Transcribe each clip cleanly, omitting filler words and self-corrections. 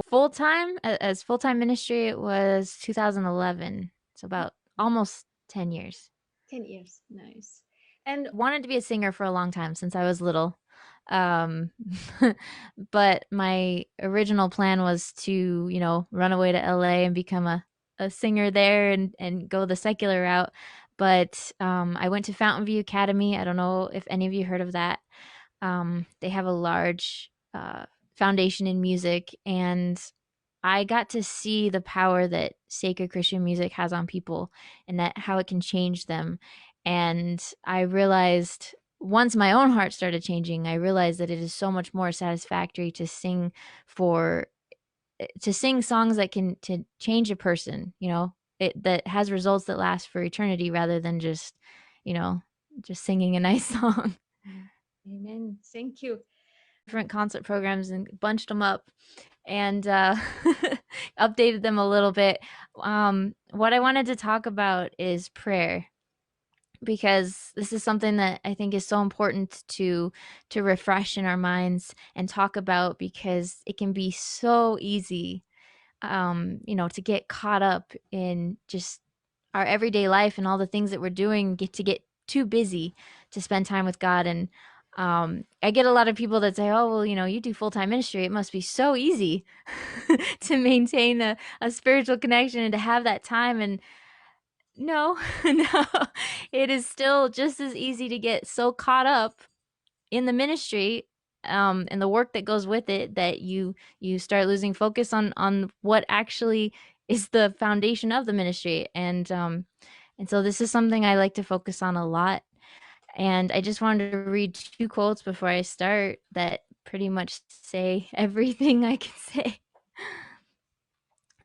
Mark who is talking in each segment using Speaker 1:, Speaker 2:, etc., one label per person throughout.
Speaker 1: full time as full time ministry, it was 2011. So about almost 10 years.
Speaker 2: 10 years. Nice. And
Speaker 1: Wanted to be a singer for a long time since I was little. Um, but my original plan was to, run away to LA and become a singer there and go the secular route. But I went to Fountain View Academy. I don't know if any of you heard of that. They have a large foundation in music, and I got to see the power that sacred Christian music has on people and that how it can change them. And I realized once my own heart started changing, I realized that it is so much more satisfactory for to sing songs that can to change a person, that has results that last for eternity rather than you know, just singing a nice song.
Speaker 2: amen. Thank you.
Speaker 1: Different concert programs and bunched them up and updated them a little bit. What I wanted to talk about is prayer because this is something that I think is so important to refresh in our minds and talk about because it can be so easy, to get caught up in just our everyday life and all the things that we're doing, get too busy to spend time with God. And I get a lot of people that say, "Oh, well, you do full time ministry. It must be so easy to maintain a spiritual connection and to have that time." And no, no, it is still just as easy to get so caught up in the ministry, and the work that goes with it that you start losing focus on what actually is the foundation of the ministry. And so this is something I like to focus on a lot. And I just wanted to read two quotes before I start that pretty much say everything I can say.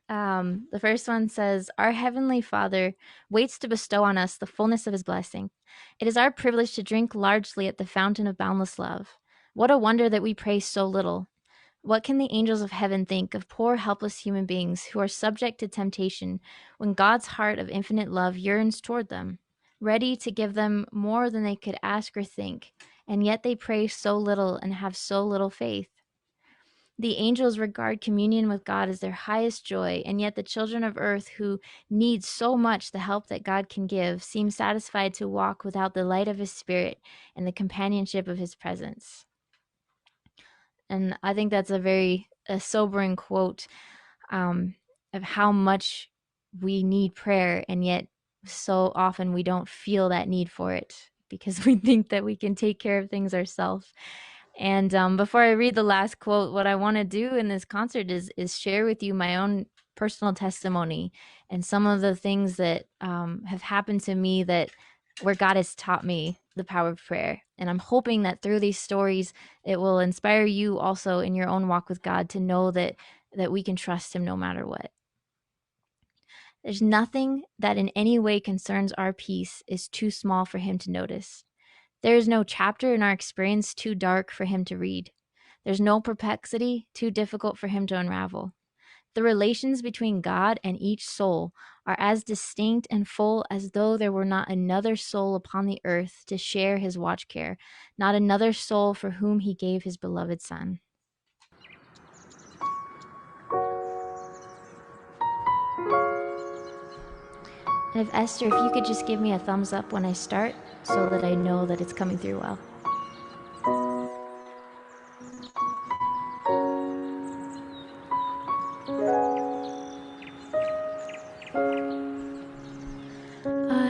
Speaker 1: The first one says, "Our Heavenly Father waits to bestow on us the fullness of His blessing. It is our privilege to drink largely at the fountain of boundless love. What a wonder that we pray so little. What can the angels of heaven think of poor, helpless human beings who are subject to temptation when God's heart of infinite love yearns toward them, ready to give them more than they could ask or think, and yet they pray so little and have so little faith? The angels regard communion with God as their highest joy, and yet the children of earth who need so much the help that God can give seem satisfied to walk without the light of His Spirit and the companionship of His presence." And I think that's a sobering quote, um, of how much we need prayer, and yet so often we don't feel that need for it because we think that we can take care of things ourselves. And before I read the last quote, what I want to do in this concert is share with you my own personal testimony and some of the things that have happened to me that where God has taught me the power of prayer. And I'm hoping that through these stories, it will inspire you also in your own walk with God to know that we can trust Him no matter what. There's nothing that in any way concerns our peace is too small for Him to notice. There is no chapter in our experience too dark for Him to read. There's no perplexity too difficult for Him to unravel. The relations between God and each soul are as distinct and full as though there were not another soul upon the earth to share His watch care, not another soul for whom He gave His beloved Son. And if Esther, if you could just give me a thumbs up when I start so that I know that it's coming through well.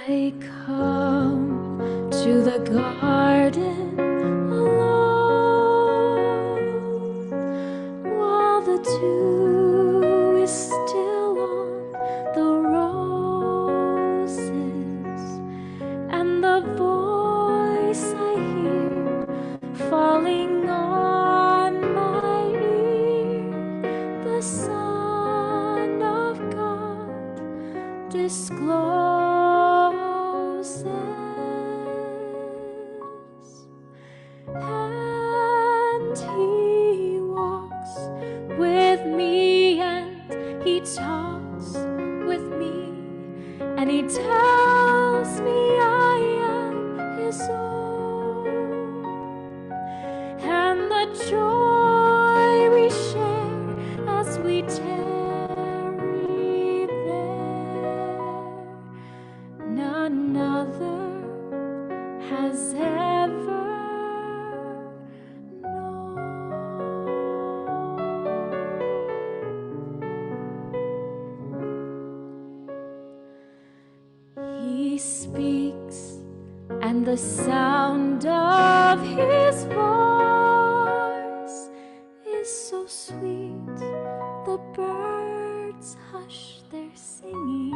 Speaker 1: I come to the garden alone while the dew is still on the roses, and the voice I hear falling on my ear, the Son of God discloses, and He walks with me, and He talks with me, and He tells me I am His own, and the joy we share as we tarry there, none other has ever known. He speaks, and the sound of his voice is so sweet, the birds hush their singing,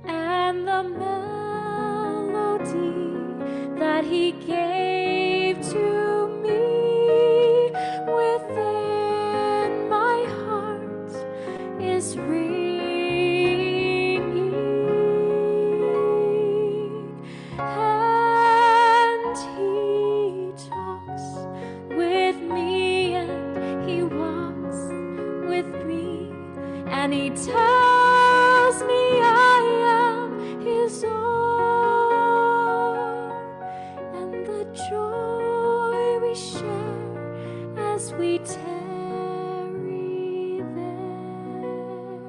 Speaker 1: and the melody that he gave to me within my heart is ringing, and he talks with me, and he walks with me, and he tells me I am his own, and the joy we share as we tarry there,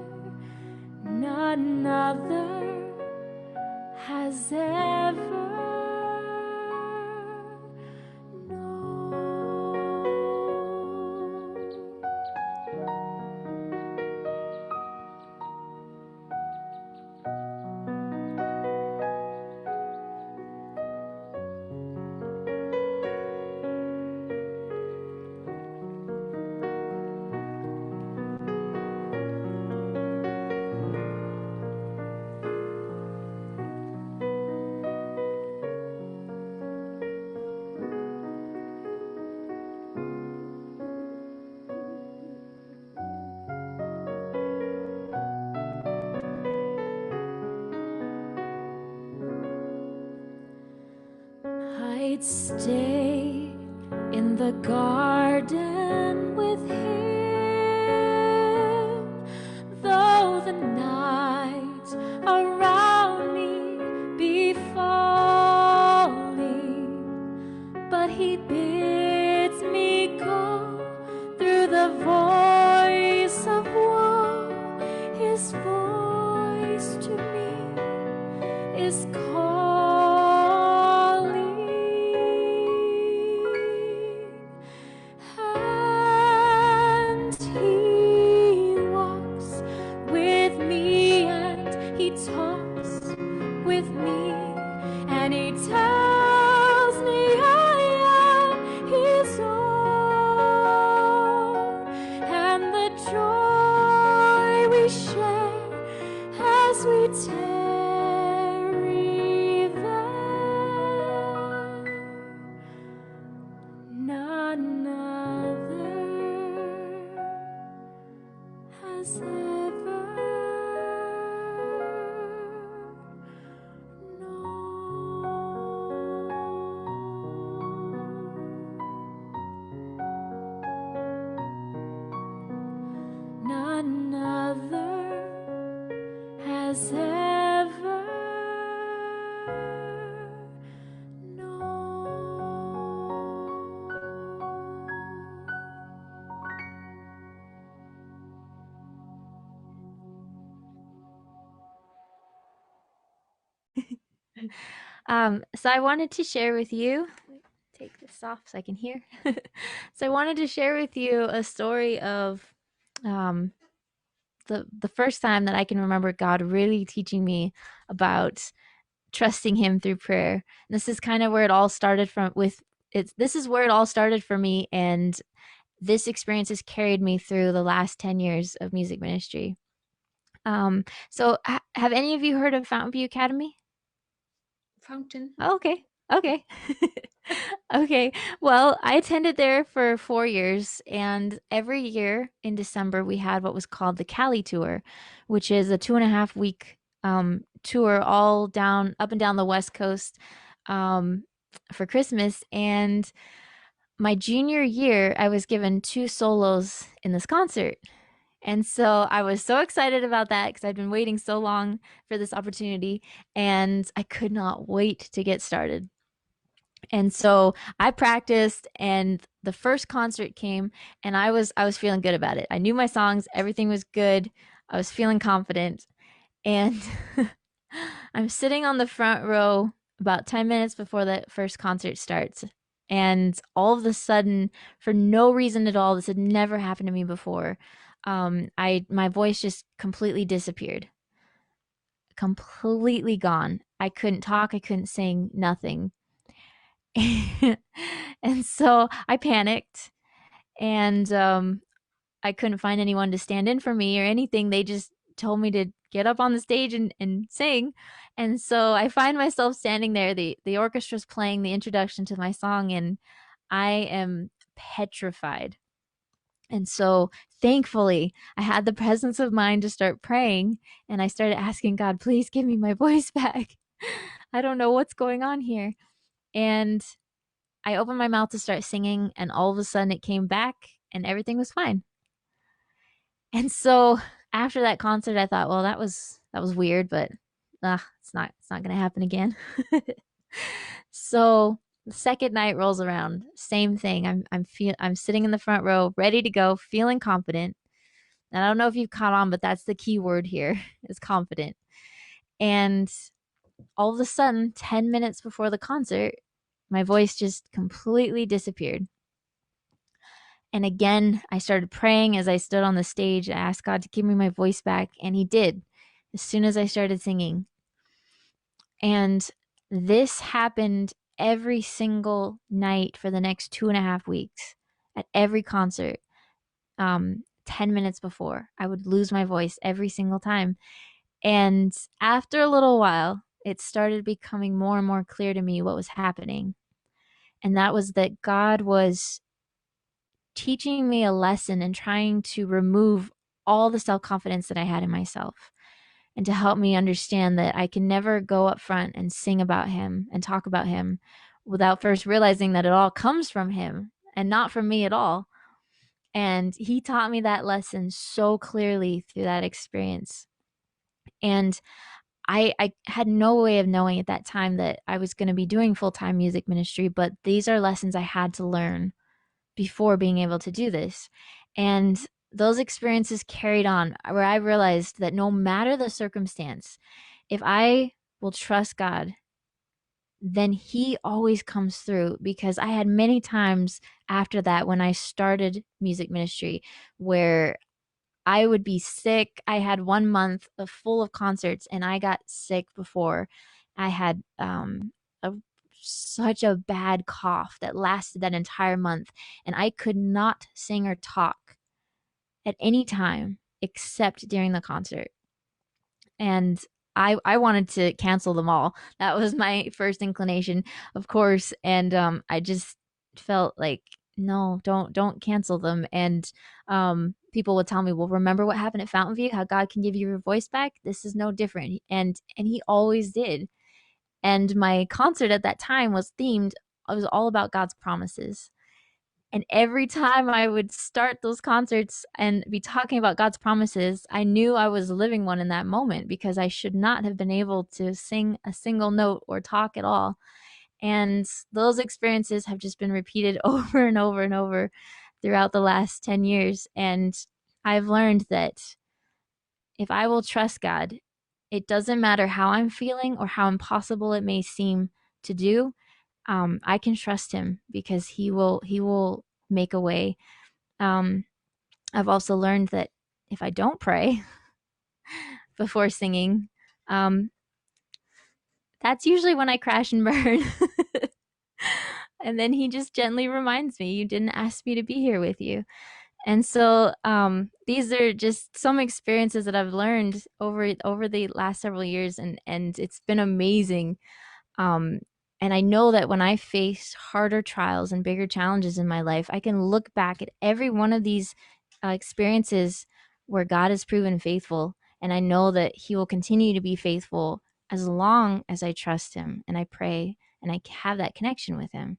Speaker 1: none other has ever I'd stay in the garden with him, though the night around me be falling, but he bids me go through the voice of woe. His voice to me is and he walks with me, and he talks with me, and he tells me I am his own, and the joy we share as we tarry there, none other has ever known. None other has ever So I wanted to share with you, take this off so I can hear. So I wanted to share with you a story of um, the first time that I can remember God really teaching me about trusting Him through prayer. And this is kind of where it all started from. This is where it all started for me, and this experience has carried me through the last 10 years of music ministry. So have any of you heard of Fountain View Academy?
Speaker 2: Fountain.
Speaker 1: Oh, okay. Okay. Okay. Well, I attended there for 4 years, and every year in December we had what was called the Cali Tour, which is a 2.5 week tour all down up and down the West Coast um, for Christmas. And my junior year, I was given two solos in this concert. And so I was so excited about that because I'd been waiting so long for this opportunity, and I could not wait to get started. And so I practiced, and the first concert came, and I was feeling good about it. I knew my songs, everything was good. I was feeling confident, and I'm sitting on the front row about 10 minutes before the first concert starts. And all of a sudden, for no reason at all, this had never happened to me before. I my voice just completely disappeared, completely gone. I couldn't talk, I couldn't sing, nothing. And so I panicked, and I couldn't find anyone to stand in for me or anything. They just told me to get up on the stage and sing. And so I find myself standing there. The orchestra's playing the introduction to my song, and I am petrified. And so thankfully, I had the presence of mind to start praying, and I started asking God, please give me my voice back. I don't know what's going on here. And I opened my mouth to start singing, and all of a sudden it came back, and everything was fine. And so after that concert, I thought, well, that was weird, but it's not gonna happen again. So the second night rolls around, same thing. I'm sitting in the front row, ready to go, feeling confident. And I don't know if you've caught on, but that's the key word here is confident. And all of a sudden, 10 minutes before the concert, my voice just completely disappeared. And again, I started praying as I stood on the stage. I asked God to give me my voice back, and He did as soon as I started singing. And this happened every single night for the next 2.5 weeks at every concert. 10 minutes before, I would lose my voice every single time. And after a little while, it started becoming more and more clear to me what was happening. And that was that God was teaching me a lesson and trying to remove all the self confidence that I had in myself, and to help me understand that I can never go up front and sing about Him and talk about Him without first realizing that it all comes from Him and not from me at all. And He taught me that lesson so clearly through that experience. And I had no way of knowing at that time that I was going to be doing full time music ministry, but these are lessons I had to learn before being able to do this. And those experiences carried on, where I realized that no matter the circumstance, if I will trust God, then He always comes through. Because I had many times after that, when I started music ministry, where I would be sick. I had 1 month of full of concerts, and I got sick before. I had a, such a bad cough that lasted that entire month, and I could not sing or talk at any time except during the concert. And I wanted to cancel them all. That was my first inclination, of course, and I just felt like, no, don't cancel them. And people would tell me, well, remember what happened at Fountain View, how God can give you your voice back? This is no different. And He always did. And my concert at that time was themed, it was all about God's promises. And every time I would start those concerts and be talking about God's promises, I knew I was living one in that moment, because I should not have been able to sing a single note or talk at all. And those experiences have just been repeated over and over and over throughout the last 10 years. And I've learned that if I will trust God, it doesn't matter how I'm feeling or how impossible it may seem to do. I can trust Him, because He will make a way. Um, I've also learned that if I don't pray before singing, um, that's usually when I crash and burn. And then He just gently reminds me, you didn't ask me to be here with you. And so these are just some experiences that I've learned over the last several years, and it's been amazing. Um, and I know that when I face harder trials and bigger challenges in my life, I can look back at every one of these experiences where God has proven faithful. And I know that He will continue to be faithful as long as I trust Him and I pray and I have that connection with Him.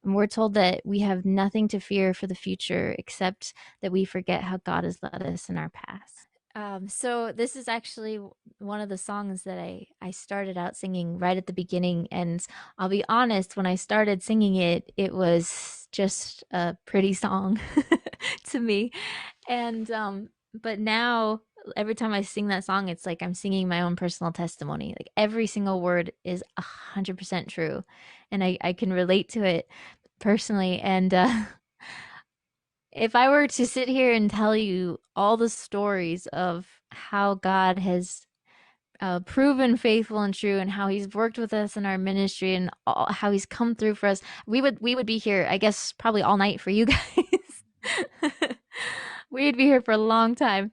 Speaker 1: And we're told that we have nothing to fear for the future except that we forget how God has led us in our past. So this is actually one of the songs that I started out singing right at the beginning, and I'll be honest, when I started singing it, it was just a pretty song to me. And but now every time I sing that song, it's like I'm singing my own personal testimony. Like every single word is 100% true, and I can relate to it personally. And if I were to sit here and tell you all the stories of how God has proven faithful and true, and how He's worked with us in our ministry, and how He's come through for us, we would be here, I guess, probably all night for you guys. We'd be here for a long time,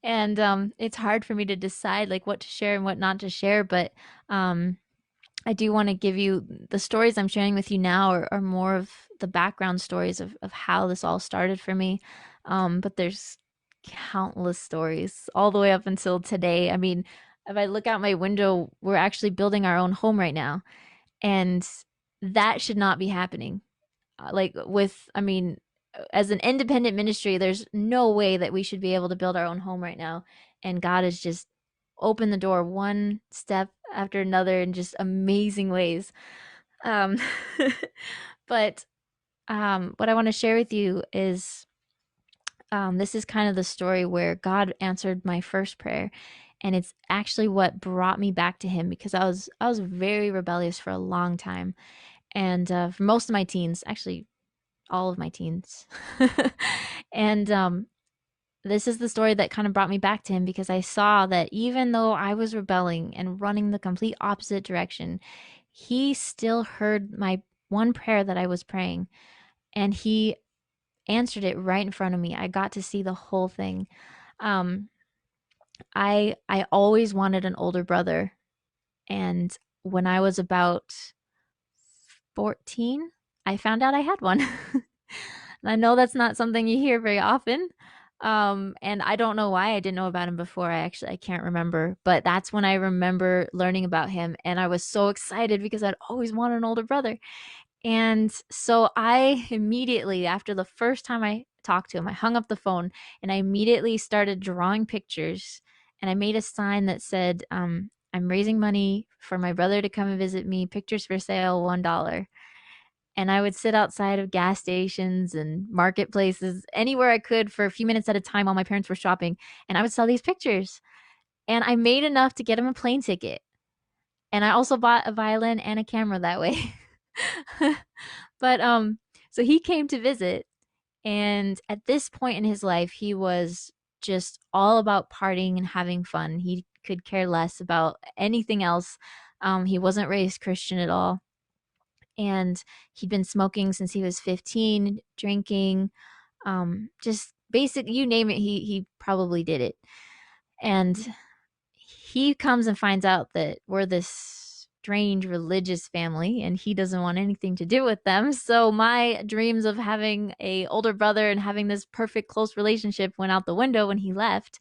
Speaker 1: and it's hard for me to decide like what to share and what not to share, but um, I do want to give you the stories I'm sharing with you now are more of the background stories of how this all started for me. But there's countless stories all the way up until today. I mean, if I look out my window, we're actually building our own home right now. And that should not be happening. Like, I mean, as an independent ministry, there's no way that we should be able to build our own home right now. And God has just opened the door one step after another in just amazing ways. Um, but what I want to share with you is this is kind of the story where God answered my first prayer, and it's actually what brought me back to Him because I was very rebellious for a long time, and for most of my teens, actually all of my teens. And this is the story that kind of brought me back to Him because I saw that even though I was rebelling and running the complete opposite direction, He still heard my one prayer that I was praying, and He answered it right in front of me. I got to see the whole thing. Um, I always wanted an older brother, and when I was about 14, I found out I had one. And I know that's not something you hear very often. And I don't know why I didn't know about him before. I can't remember, but that's when I remember learning about him, and I was so excited because I'd always wanted an older brother. And so I immediately, after the first time I talked to him, I hung up the phone and I immediately started drawing pictures. And I made a sign that said, I'm raising money for my brother to come and visit me. Pictures for sale, $1. And I would sit outside of gas stations and marketplaces, anywhere I could for a few minutes at a time while my parents were shopping. And I would sell these pictures. And I made enough to get him a plane ticket. And I also bought a violin and a camera that way. But so he came to visit, and at this point in his life he was just all about partying and having fun. He could care less about anything else. He wasn't raised Christian at all, and he'd been smoking since he was 15, drinking, just basic, you name it, he probably did it. And he comes and finds out that we're this strange religious family, and he doesn't want anything to do with them. So my dreams of having a older brother and having this perfect close relationship went out the window when he left.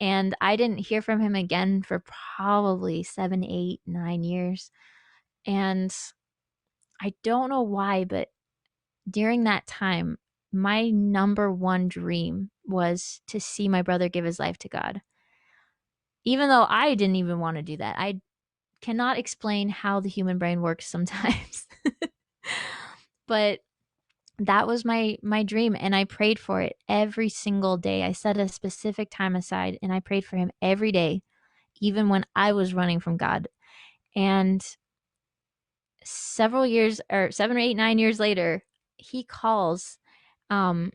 Speaker 1: And I didn't hear from him again for probably 7, 8, 9 years. And I don't know why, but during that time, my number one dream was to see my brother give his life to God. Even though I didn't even want to do that. I cannot explain how the human brain works sometimes. But that was my dream, and I prayed for it every single day. I set a specific time aside and I prayed for him every day, even when I was running from God. And several years, or 7 or 8, 9 years later, he calls um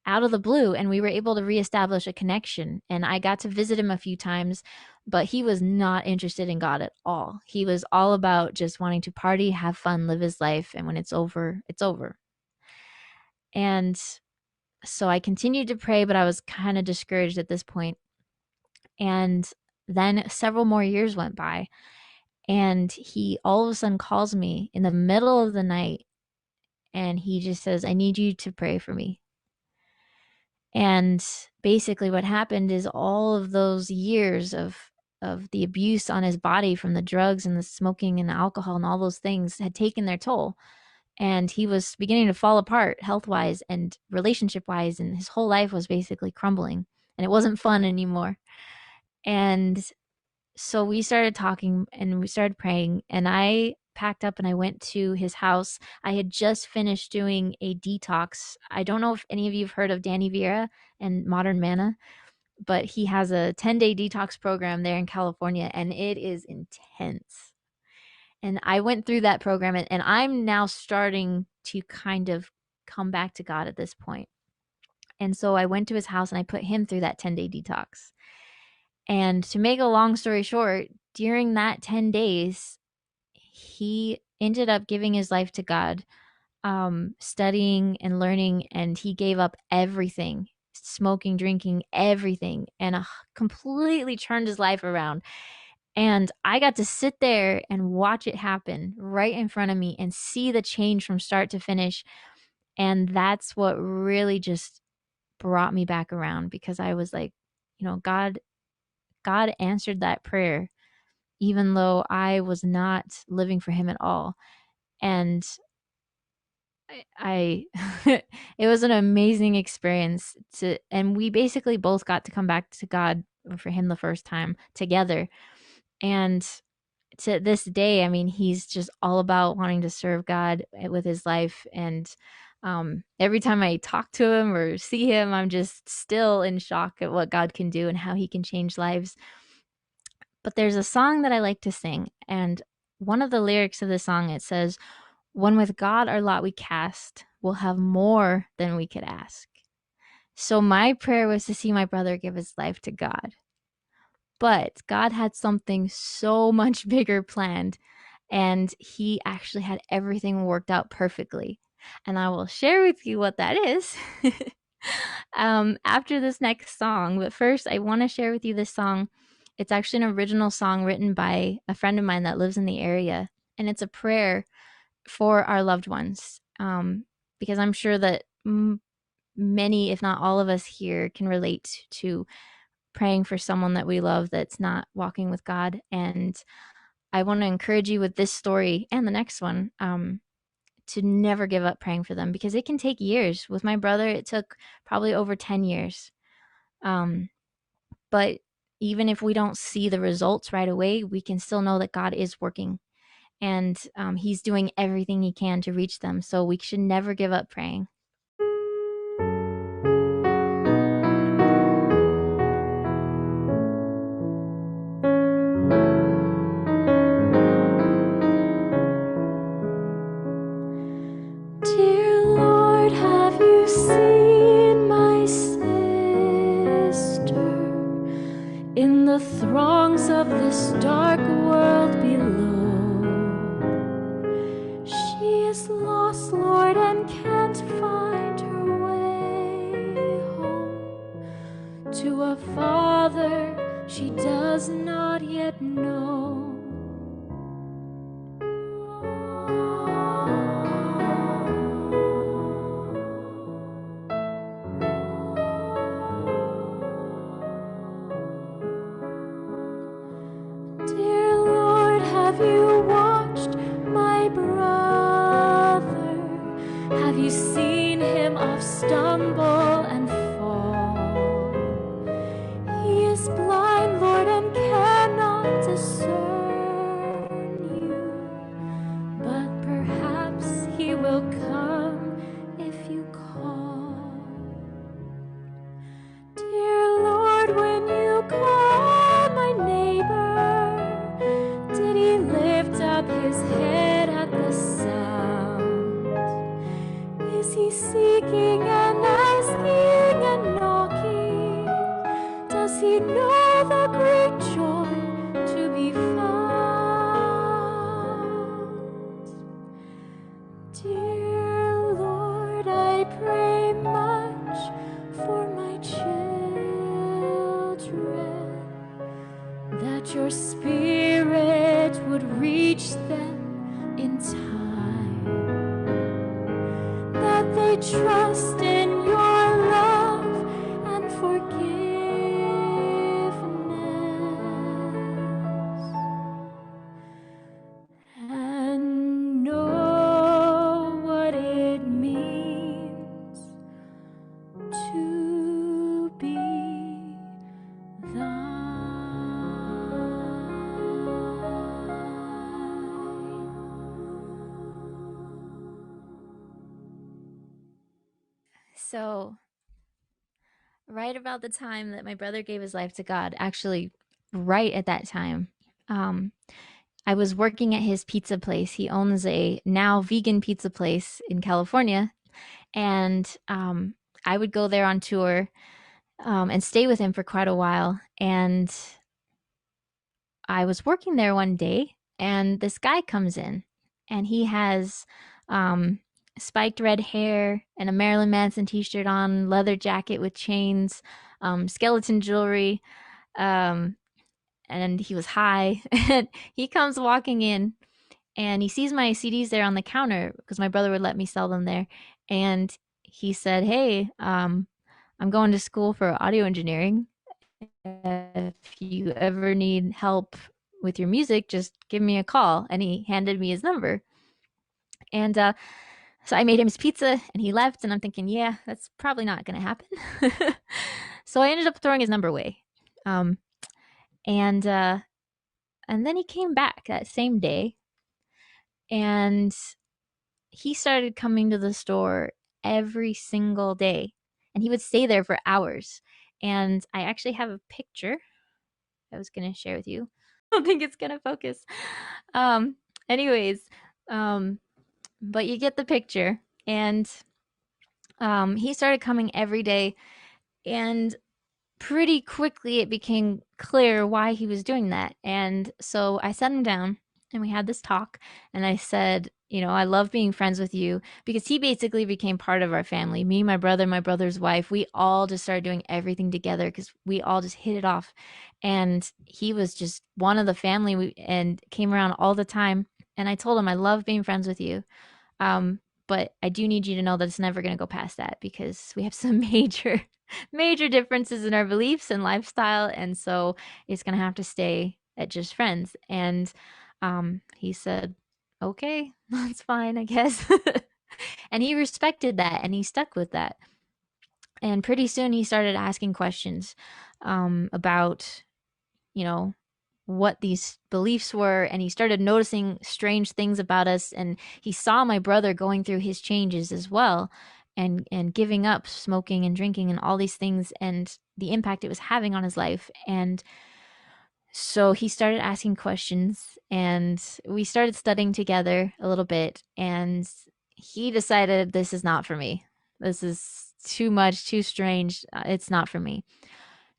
Speaker 1: out of the blue, and we were able to reestablish a connection, and I got to visit him a few times, but he was not interested in God at all. He was all about just wanting to party, have fun, live his life, and when it's over, it's over. And so I continued to pray, but I was kind of discouraged at this point. And then several more years went by, and he all of a sudden calls me in the middle of the night, and he just says, I need you to pray for me. And basically what happened is all of those years of the abuse on his body from the drugs and the smoking and the alcohol and all those things had taken their toll. And he was beginning to fall apart health-wise and relationship-wise, and his whole life was basically crumbling. and it wasn't fun anymore. And so we started talking and we started praying, and I packed up and I went to his house. I had just finished doing a detox. I don't know if any of you have heard of Danny Vieira and Modern Manna, but he has a 10-day detox program there in California, and it is intense. And I went through that program, and I'm now starting to kind of come back to God at this point. And so I went to his house and I put him through that 10-day detox. And to make a long story short, during that 10 days, he ended up giving his life to God, studying and learning, and he gave up everything, smoking, drinking, everything, and completely turned his life around. And I got to sit there and watch it happen right in front of me and see the change from start to finish. And that's what really just brought me back around, because I was like, God answered that prayer even though I was not living for him at all. And I it was an amazing experience and we basically both got to come back to God for him the first time together. And to this day, I mean, he's just all about wanting to serve God with his life. And every time I talk to him or see him, I'm just still in shock at what God can do and how he can change lives. But there's a song that I like to sing, and one of the lyrics of the song, it says, "When with God our lot we cast, we'll have more than we could ask." So my prayer was to see my brother give his life to God. But God had something so much bigger planned, and he actually had everything worked out perfectly. And I will share with you what that is after this next song. But first, I want to share with you this song. It's actually an original song written by a friend of mine that lives in the area, and it's a prayer for our loved ones. Because I'm sure that many, if not all of us here, can relate to praying for someone that we love that's not walking with God. And I want to encourage you with this story and the next one, to never give up praying for them, because it can take years. With my brother, it took probably over 10 years. But even if we don't see the results right away, we can still know that God is working, and he's doing everything he can to reach them. So we should never give up praying. Dear Lord, have you seen my sister in the throngs of this dark world below? She is lost, Lord, and can't find her way home to a Father she does not yet know. Dear Lord, have you watched my brother? Have you seen him oft stumble and fall? He is blind, Lord, and cannot discern you, but perhaps he will come if you call. Dear Lord, when you call my neighbor, did he lift up his head at the sound? Is he seeking and asking and knocking? Does he know the great joy to be found? Dear Lord, I pray much for my children, that your Spirit would reach them in time, that they trust in your love and forgiveness, and know what it means to be So, right about the time that my brother gave his life to God, actually, right at that time, um, I was working at his pizza place. He owns a now vegan pizza place in California. And I would go there on tour and stay with him for quite a while. And I was working there one day, and this guy comes in, and he has um, spiked red hair and a Marilyn Manson t-shirt on, leather jacket with chains, skeleton jewelry, um, and he was high. And he comes walking in, and he sees my CDs there on the counter because my brother would let me sell them there. And he said, "Hey, I'm going to school for audio engineering. If you ever need help with your music, just give me a call." And he handed me his number. And so I made him his pizza and he left. And I'm thinking, yeah, that's probably not going to happen. So I ended up throwing his number away. Um, and then he came back that same day, and he started coming to the store every single day, and he would stay there for hours. And I actually have a picture I was going to share with you. I don't think it's going to focus. Um, anyways, um, but you get the picture. And he started coming every day, and pretty quickly it became clear why he was doing that. And so I sat him down and we had this talk. And I said, I love being friends with you, because he basically became part of our family. Me, my brother, my brother's wife, we all just started doing everything together because we all just hit it off. And he was just one of the family, and came around all the time. And I told him, I love being friends with you. But I do need you to know that it's never going to go past that, because we have some major differences in our beliefs and lifestyle. And so it's going to have to stay at just friends. And he said, okay, that's fine, I guess. And he respected that and he stuck with that. And pretty soon he started asking questions about, you know, what these beliefs were, and he started noticing strange things about us. And he saw my brother going through his changes as well, and giving up smoking and drinking and all these things, and the impact it was having on his life. And so he started asking questions, and we started studying together a little bit. And he decided, this is not for me. This is too much, too strange. It's not for me.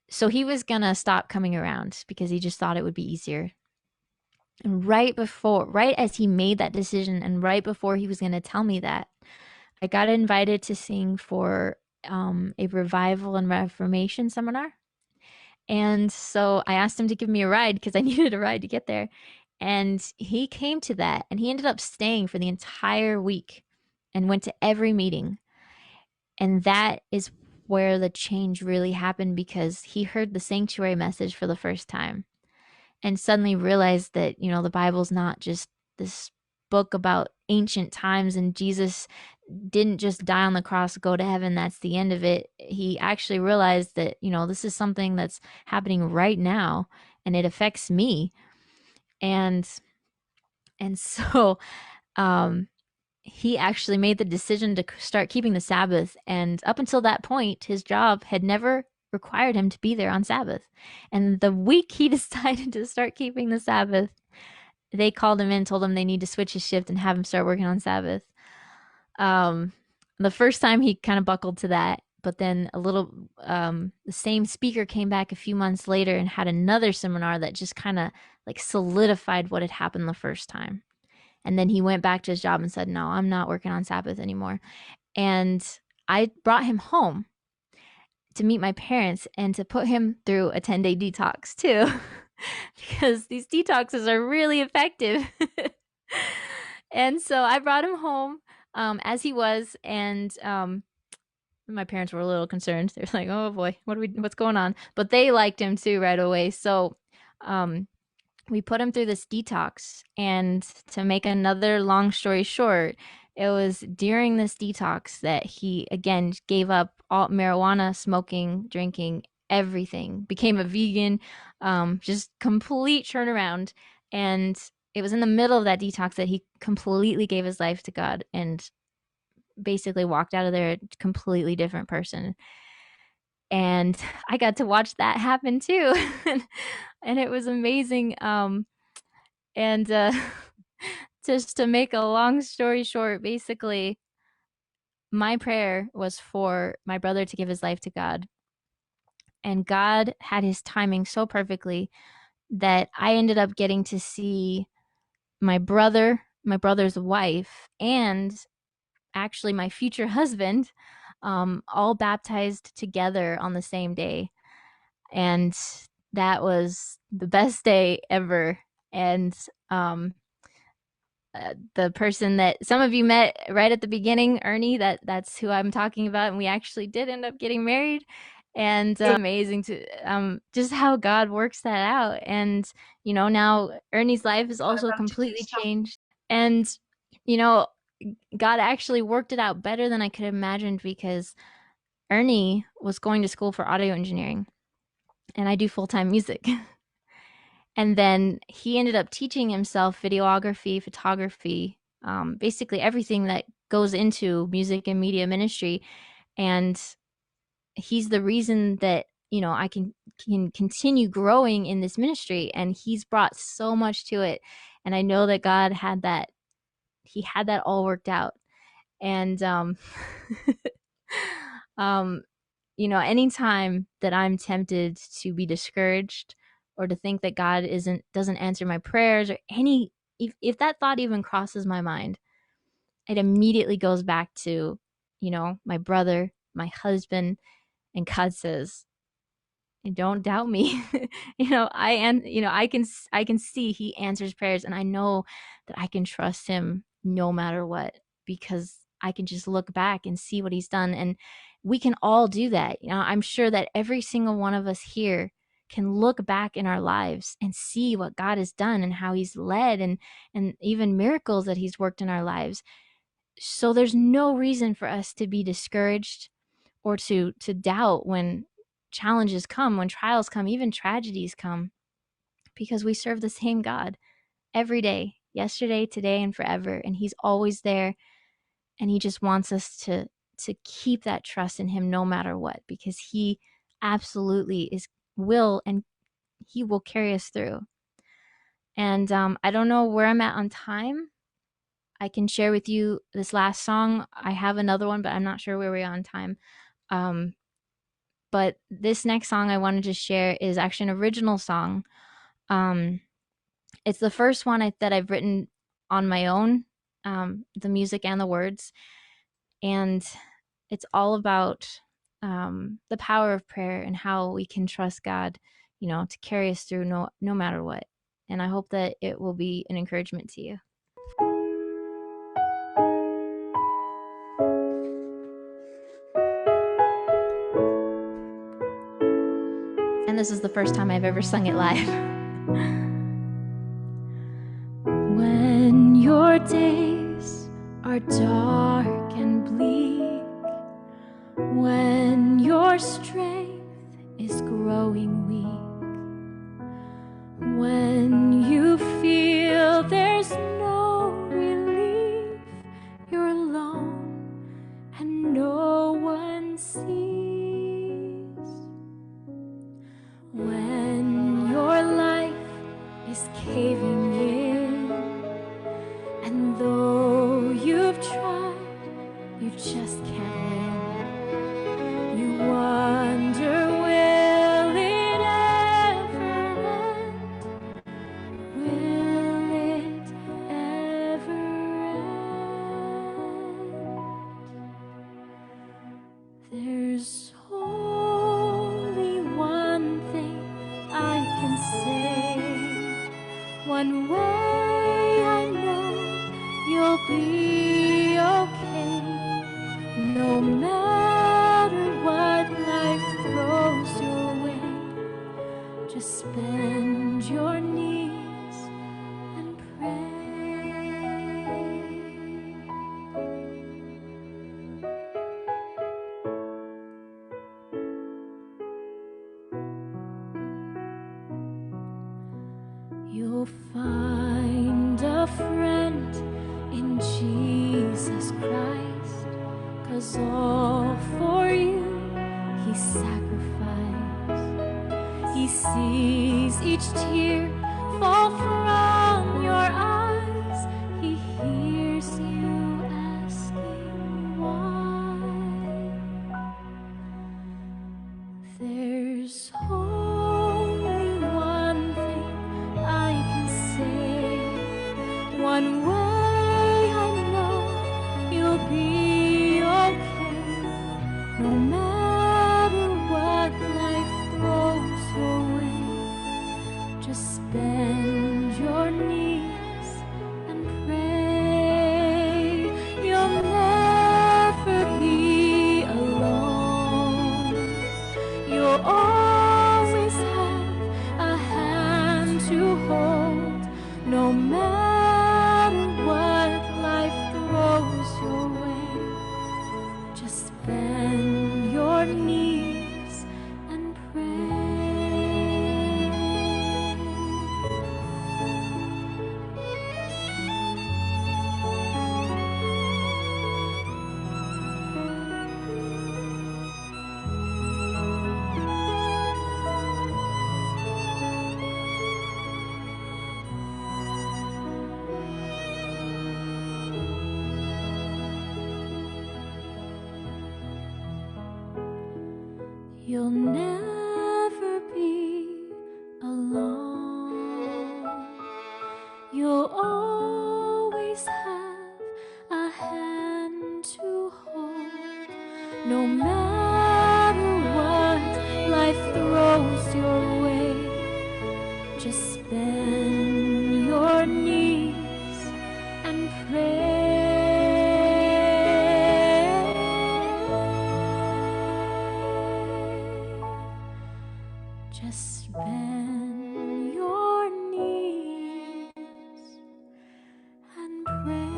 Speaker 1: So he was gonna stop coming around because he just thought it would be easier. And right as he made that decision, and right before he was gonna tell me that, I got invited to sing for a revival and reformation seminar. And so I asked him to give me a ride because I needed a ride to get there. And he came to that, and he ended up staying for the entire week and went to every meeting. And that is where the change really happened, because he heard the sanctuary message for the first time and suddenly realized that, the Bible's not just this book about ancient times, and Jesus didn't just die on the cross, go to heaven, that's the end of it. He actually realized that, this is something that's happening right now, and it affects me. And so um he actually made the decision to start keeping the Sabbath. And up until that point, his job had never required him to be there on Sabbath. And the week he decided to start keeping the Sabbath, they called him in, told him they need to switch his shift and have him start working on Sabbath. The first time he kind of buckled to that, but then the same speaker came back a few months later and had another seminar that just kind of like solidified what had happened the first time. And then he went back to his job and said, no, I'm not working on Sabbath anymore. And I brought him home to meet my parents and to put him through a 10-day detox too, because these detoxes are really effective. And so I brought him home as he was. And my parents were a little concerned. They're like, oh boy, what's going on? But they liked him too right away. So we put him through this detox. And to make another long story short, it was during this detox that he again gave up all marijuana, smoking, drinking, everything, became a vegan, just complete turnaround. And it was in the middle of that detox that he completely gave his life to God. And basically walked out of there a completely different person. And I got to watch that happen too. And it was amazing. And just to make a long story short, basically, my prayer was for my brother to give his life to God. And God had his timing so perfectly that I ended up getting to see my brother's wife, and actually my future husband, all baptized together on the same day. And that was the best day ever. And the person that some of you met right at the beginning, Ernie, that's who I'm talking about, and we actually did end up getting married. And amazing to just how God works that out. And now Ernie's life is also completely changed. And you know, God actually worked it out better than I could have imagined, because Ernie was going to school for audio engineering, and I do full-time music. And then he ended up teaching himself videography, photography, basically everything that goes into music and media ministry. And he's the reason that I can continue growing in this ministry, and he's brought so much to it. And I know that God had that, he had that all worked out. And um anytime that I'm tempted to be discouraged, or to think that God doesn't answer my prayers, or if that thought even crosses my mind, it immediately goes back to, my brother, my husband, and God says, don't doubt me. I can see he answers prayers, and I know that I can trust him no matter what, because I can just look back and see what he's done. And we can all do that. I'm sure that every single one of us here can look back in our lives and see what God has done, and how he's led, and even miracles that he's worked in our lives. So there's no reason for us to be discouraged, or to doubt when challenges come, when trials come, even tragedies come, because we serve the same God every day, yesterday, today, and forever. And he's always there. And he just wants us to keep that trust in him no matter what, because he absolutely and he will carry us through. And I don't know where I'm at on time. I can share with you this last song. I have another one, but I'm not sure where we are on time. Um, but this next song I wanted to share is actually an original song. Um, it's the first one that I've written on my own, the music and the words, and it's all about the power of prayer, and how we can trust God, to carry us through no matter what. And I hope that it will be an encouragement to you. And this is the first time I've ever sung it live. When your days are dark and bleak, when your strength is growing weak, when you feel there's no relief, you're alone and no one sees, when your life is caving in, and though you've tried, you just can't win. You wonder, will it ever end? Will it ever end? There's only one thing I can say. One way I know you'll be okay, no matter what life throws your way. Just bend your knees and pray. You'll find a friend in Jesus Christ. 'Twas all for you he sacrificed. He sees each tear fall from your eyes. He hears you asking why. There's only one thing I can say, one way I know you'll be okay, no matter what life throws your way. Just bend your knees and pray. You'll never be alone. You'll always have a hand to hold, no matter what life throws your way. Just bend your knees and pray. You'll never be alone. You'll always have a hand to hold, no matter what life throws your way. Just bend your knees and pray. Just bend your knees and pray.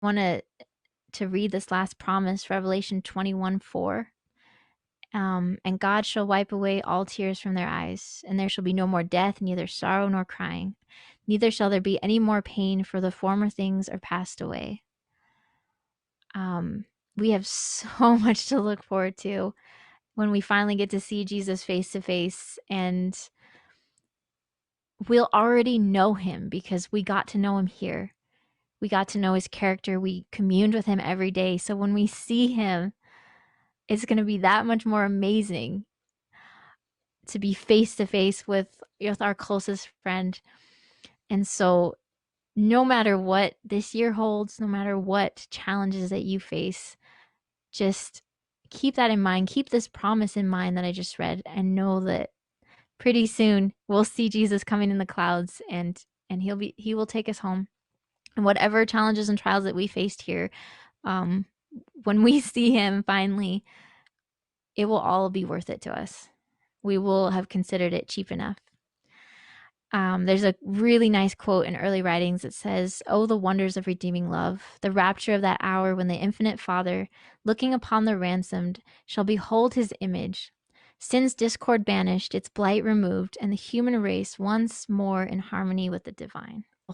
Speaker 1: I want to read this last promise, Revelation 21:4. And God shall wipe away all tears from their eyes, and there shall be no more death, neither sorrow nor crying, neither shall there be any more pain, for the former things are passed away. We have so much to look forward to when we finally get to see Jesus face to face, and we'll already know him because we got to know him here. We got to know his character. We communed with him every day. So when we see him, it's going to be that much more amazing to be face to face with our closest friend. And so no matter what this year holds, no matter what challenges that you face, just keep that in mind. Keep this promise in mind that I just read, and know that pretty soon we'll see Jesus coming in the clouds, and he will take us home. And whatever challenges and trials that we faced here, when we see him finally, it will all be worth it to us. We will have considered it cheap enough. There's a really nice quote in early writings that says, "Oh, the wonders of redeeming love, the rapture of that hour when the infinite Father, looking upon the ransomed, shall behold his image, sin's discord banished, its blight removed, and the human race once more in harmony with the divine."